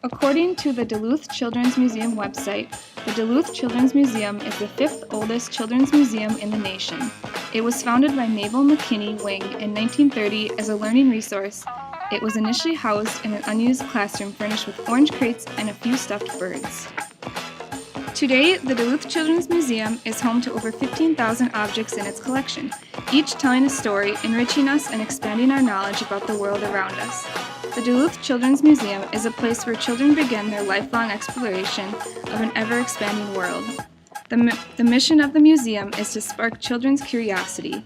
According to the Duluth Children's Museum website, the Duluth Children's Museum is the 5th oldest children's museum in the nation. It was founded by Mabel McKinney Wing in 1930 as a learning resource. It was initially housed in an unused classroom furnished with orange crates and a few stuffed birds. Today, the Duluth Children's Museum is home to over 15,000 objects in its collection, each telling a story, enriching us and expanding our knowledge about the world around us. The Duluth Children's Museum is a place where children begin their lifelong exploration of an ever-expanding world. The mission of the museum is to spark children's curiosity.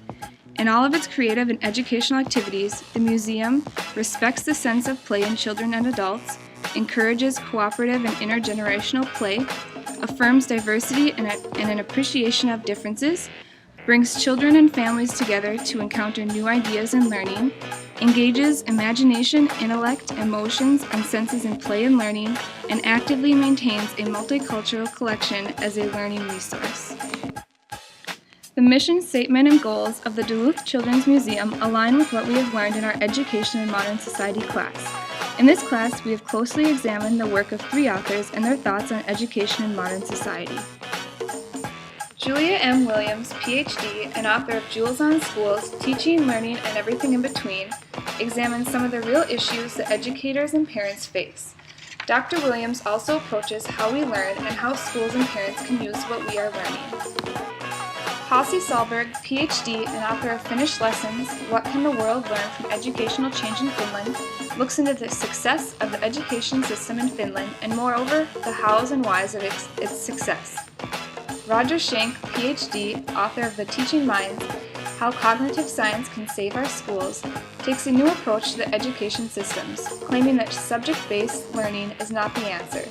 In all of its creative and educational activities, the museum respects the sense of play in children and adults, encourages cooperative and intergenerational play, affirms diversity and an appreciation of differences, brings children and families together to encounter new ideas and learning, engages imagination, intellect, emotions, and senses in play and learning, and actively maintains a multicultural collection as a learning resource. The mission statement and goals of the Duluth Children's Museum align with what we have learned in our Education in Modern Society class. In this class, we have closely examined the work of 3 authors and their thoughts on education in modern society. Julia M. Williams, Ph.D., and author of Jewels on Schools, Teaching, Learning, and Everything in Between, examines some of the real issues that educators and parents face. Dr. Williams also approaches how we learn and how schools and parents can use what we are learning. Pasi Sahlberg, Ph.D. and author of Finnish Lessons, What Can the World Learn from Educational Change in Finland, looks into the success of the education system in Finland and, moreover, the hows and whys of its success. Roger Schenk, Ph.D., author of The Teaching Minds, How Cognitive Science Can Save Our Schools, takes a new approach to the education systems, claiming that subject-based learning is not the answer.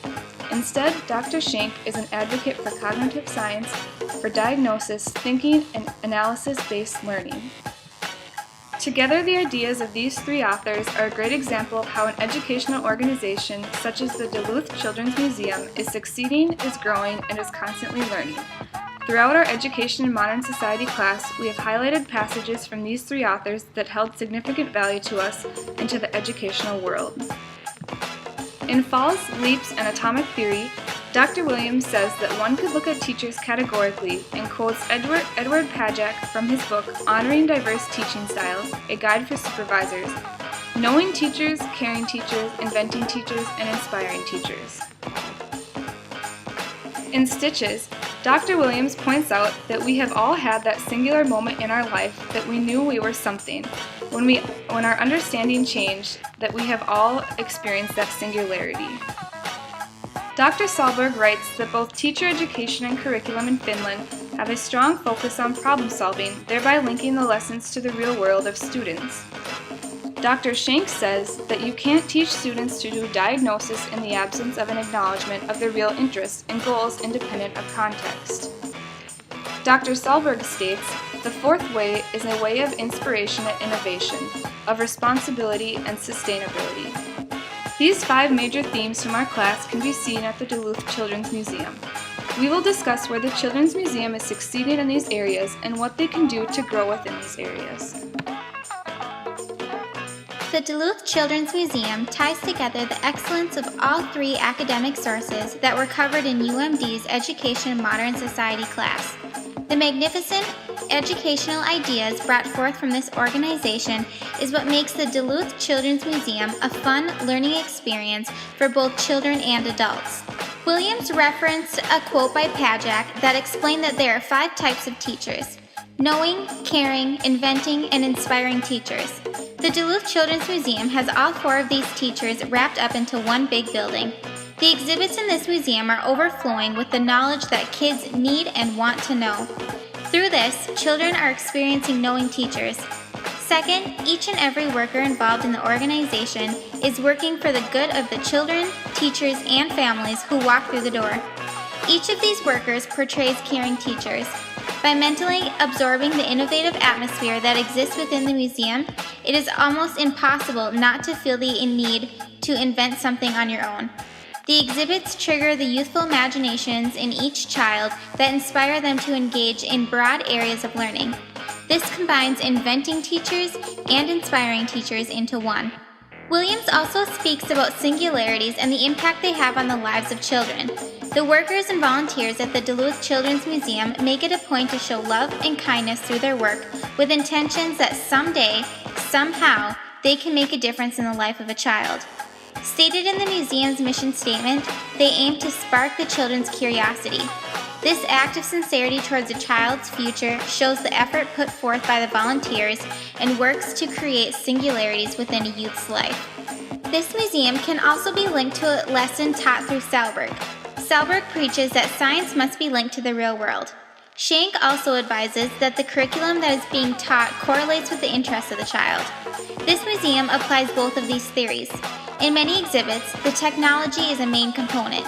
Instead, Dr. Schenk is an advocate for cognitive science, for diagnosis, thinking, and analysis-based learning. Together, the ideas of these 3 authors are a great example of how an educational organization such as the Duluth Children's Museum is succeeding, is growing, and is constantly learning. Throughout our Education in Modern Society class, we have highlighted passages from these 3 authors that held significant value to us and to the educational world. In Falls, Leaps, and Atomic Theory, Dr. Williams says that one could look at teachers categorically and quotes Edward Pajak from his book Honoring Diverse Teaching Styles, A Guide for Supervisors, Knowing Teachers, Caring Teachers, Inventing Teachers, and Inspiring Teachers. In Stitches, Dr. Williams points out that we have all had that singular moment in our life that we knew we were something, when our understanding changed, that we have all experienced that singularity. Dr. Sahlberg writes that both teacher education and curriculum in Finland have a strong focus on problem solving, thereby linking the lessons to the real world of students. Dr. Schenk says that you can't teach students to do diagnosis in the absence of an acknowledgement of their real interests and goals independent of context. Dr. Sahlberg states, the 4th way is a way of inspiration and innovation, of responsibility and sustainability. These 5 major themes from our class can be seen at the Duluth Children's Museum. We will discuss where the Children's Museum is succeeding in these areas and what they can do to grow within these areas. The Duluth Children's Museum ties together the excellence of all 3 academic sources that were covered in UMD's Education in Modern Society class. The magnificent educational ideas brought forth from this organization is what makes the Duluth Children's Museum a fun learning experience for both children and adults. Williams referenced a quote by Pajak that explained that there are 5 types of teachers: knowing, caring, inventing, and inspiring teachers. The Duluth Children's Museum has all 4 of these teachers wrapped up into one big building. The exhibits in this museum are overflowing with the knowledge that kids need and want to know. Through this, children are experiencing knowing teachers. Second, each and every worker involved in the organization is working for the good of the children, teachers, and families who walk through the door. Each of these workers portrays caring teachers. By mentally absorbing the innovative atmosphere that exists within the museum, it is almost impossible not to feel the need to invent something on your own. The exhibits trigger the youthful imaginations in each child that inspire them to engage in broad areas of learning. This combines inventing teachers and inspiring teachers into one. Williams also speaks about singularities and the impact they have on the lives of children. The workers and volunteers at the Duluth Children's Museum make it a point to show love and kindness through their work with intentions that someday, somehow, they can make a difference in the life of a child. Stated in the museum's mission statement, they aim to spark the children's curiosity. This act of sincerity towards a child's future shows the effort put forth by the volunteers and works to create singularities within a youth's life. This museum can also be linked to a lesson taught through Salberg. Salberg preaches that science must be linked to the real world. Schenck also advises that the curriculum that is being taught correlates with the interests of the child. This museum applies both of these theories. In many exhibits, the technology is a main component.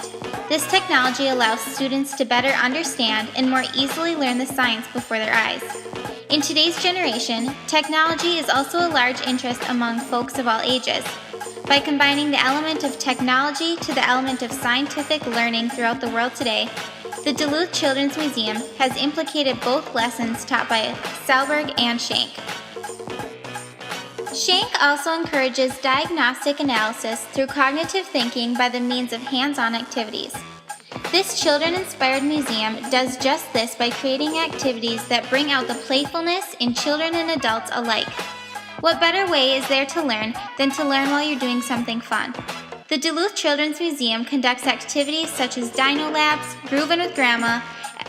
This technology allows students to better understand and more easily learn the science before their eyes. In today's generation, technology is also a large interest among folks of all ages. By combining the element of technology to the element of scientific learning throughout the world today, the Duluth Children's Museum has implicated both lessons taught by Salberg and Schenck. Schenck also encourages diagnostic analysis through cognitive thinking by the means of hands-on activities. This children-inspired museum does just this by creating activities that bring out the playfulness in children and adults alike. What better way is there to learn than to learn while you're doing something fun? The Duluth Children's Museum conducts activities such as Dino Labs, Groovin' with Grandma,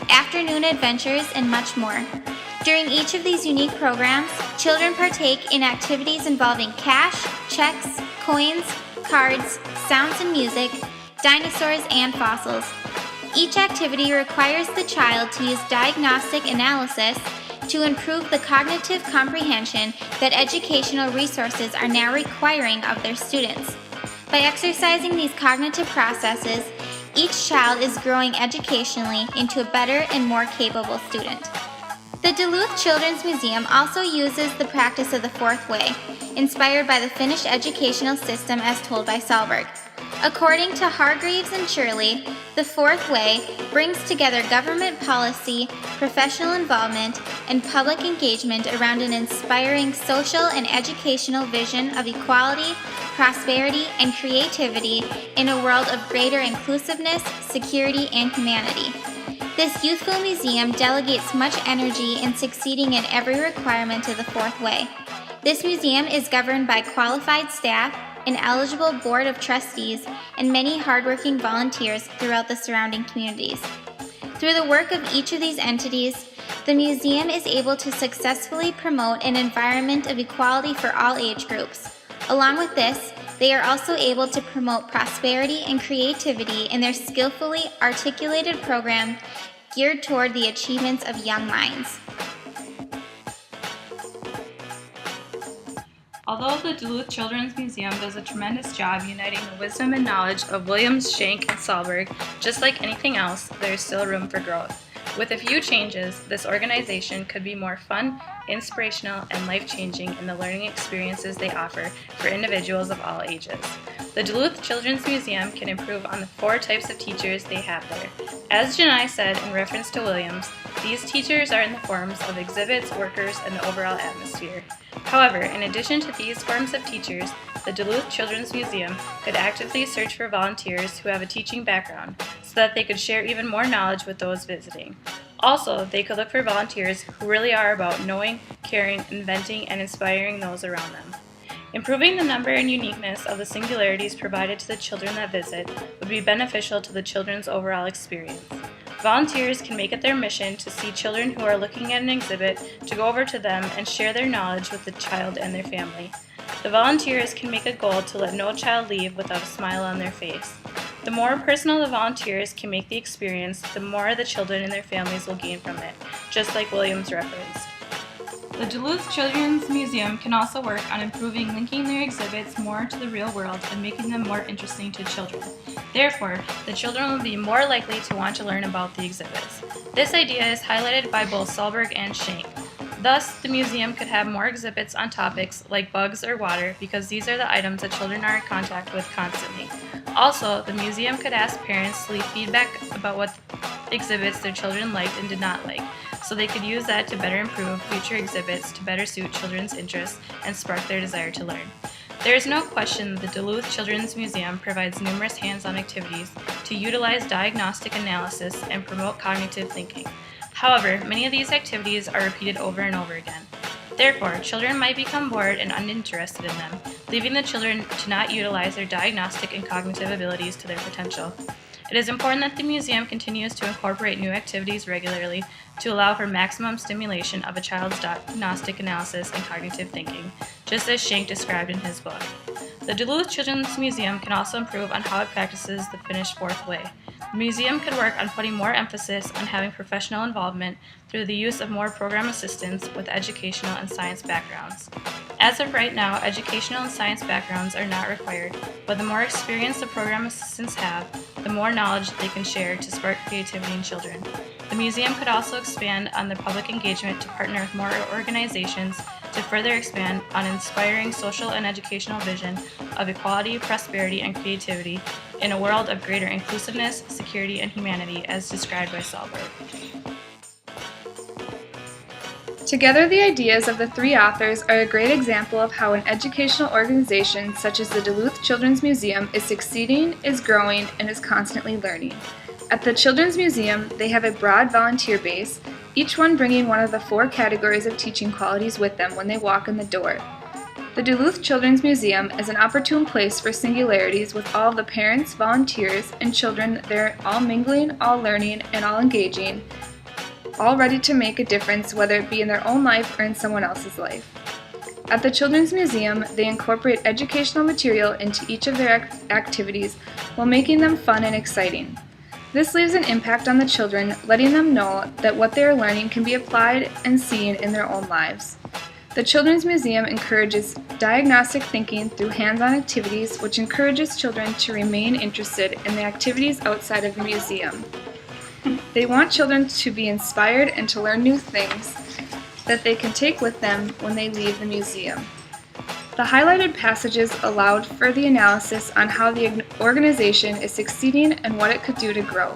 afternoon adventures, and much more. During each of these unique programs, children partake in activities involving cash, checks, coins, cards, sounds and music, dinosaurs, and fossils. Each activity requires the child to use diagnostic analysis to improve the cognitive comprehension that educational resources are now requiring of their students. By exercising these cognitive processes, each child is growing educationally into a better and more capable student. The Duluth Children's Museum also uses the practice of the fourth way, inspired by the Finnish educational system as told by Salberg. According to Hargreaves and Shirley, the fourth way brings together government policy, professional involvement, and public engagement around an inspiring social and educational vision of equality, prosperity, and creativity in a world of greater inclusiveness, security, and humanity. This youthful museum delegates much energy in succeeding in every requirement of the fourth way. This museum is governed by qualified staff, an eligible board of trustees, and many hardworking volunteers throughout the surrounding communities. Through the work of each of these entities, the museum is able to successfully promote an environment of equality for all age groups. Along with this, they are also able to promote prosperity and creativity in their skillfully articulated program geared toward the achievements of young minds. Although the Duluth Children's Museum does a tremendous job uniting the wisdom and knowledge of Williams, Schenck, and Salberg, just like anything else, there is still room for growth. With a few changes, this organization could be more fun, inspirational, and life-changing in the learning experiences they offer for individuals of all ages. The Duluth Children's Museum can improve on the 4 types of teachers they have there. As Janai said in reference to Williams, these teachers are in the forms of exhibits, workers, and the overall atmosphere. However, in addition to these forms of teachers, the Duluth Children's Museum could actively search for volunteers who have a teaching background so that they could share even more knowledge with those visiting. Also, they could look for volunteers who really are about knowing, caring, inventing, and inspiring those around them. Improving the number and uniqueness of the singularities provided to the children that visit would be beneficial to the children's overall experience. Volunteers can make it their mission to see children who are looking at an exhibit to go over to them and share their knowledge with the child and their family. The volunteers can make a goal to let no child leave without a smile on their face. The more personal the volunteers can make the experience, the more the children and their families will gain from it, just like Williams referenced. The Duluth Children's Museum can also work on improving linking their exhibits more to the real world and making them more interesting to children. Therefore, the children will be more likely to want to learn about the exhibits. This idea is highlighted by both Sahlberg and Schenck. Thus, the museum could have more exhibits on topics like bugs or water because these are the items that children are in contact with constantly. Also, the museum could ask parents to leave feedback about what exhibits their children liked and did not like, so they could use that to better improve future exhibits to better suit children's interests and spark their desire to learn. There is no question that the Duluth Children's Museum provides numerous hands-on activities to utilize diagnostic analysis and promote cognitive thinking. However, many of these activities are repeated over and over again. Therefore, children might become bored and uninterested in them, leaving the children to not utilize their diagnostic and cognitive abilities to their potential. It is important that the museum continues to incorporate new activities regularly to allow for maximum stimulation of a child's diagnostic analysis and cognitive thinking, just as Schenck described in his book. The Duluth Children's Museum can also improve on how it practices the finished fourth way. The museum could work on putting more emphasis on having professional involvement through the use of more program assistants with educational and science backgrounds. As of right now, educational and science backgrounds are not required, but the more experience the program assistants have, the more knowledge they can share to spark creativity in children. The museum could also expand on the public engagement to partner with more organizations to further expand on inspiring social and educational vision of equality, prosperity, and creativity in a world of greater inclusiveness, security, and humanity as described by Sahlberg. Together, the ideas of the three authors are a great example of how an educational organization such as the Duluth Children's Museum is succeeding, is growing, and is constantly learning. At the Children's Museum, they have a broad volunteer base, each one bringing one of the 4 categories of teaching qualities with them when they walk in the door. The Duluth Children's Museum is an opportune place for singularities with all of the parents, volunteers, and children. They're all mingling, all learning, and all engaging, all ready to make a difference, whether it be in their own life or in someone else's life. At the Children's Museum, they incorporate educational material into each of their activities while making them fun and exciting. This leaves an impact on the children, letting them know that what they are learning can be applied and seen in their own lives. The Children's Museum encourages diagnostic thinking through hands-on activities, which encourages children to remain interested in the activities outside of the museum. They want children to be inspired and to learn new things that they can take with them when they leave the museum. The highlighted passages allowed for the analysis on how the organization is succeeding and what it could do to grow.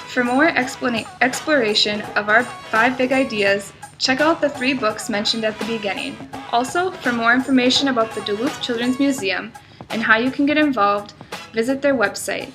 For more exploration of our 5 big ideas, check out the 3 books mentioned at the beginning. Also, for more information about the Duluth Children's Museum and how you can get involved, visit their website.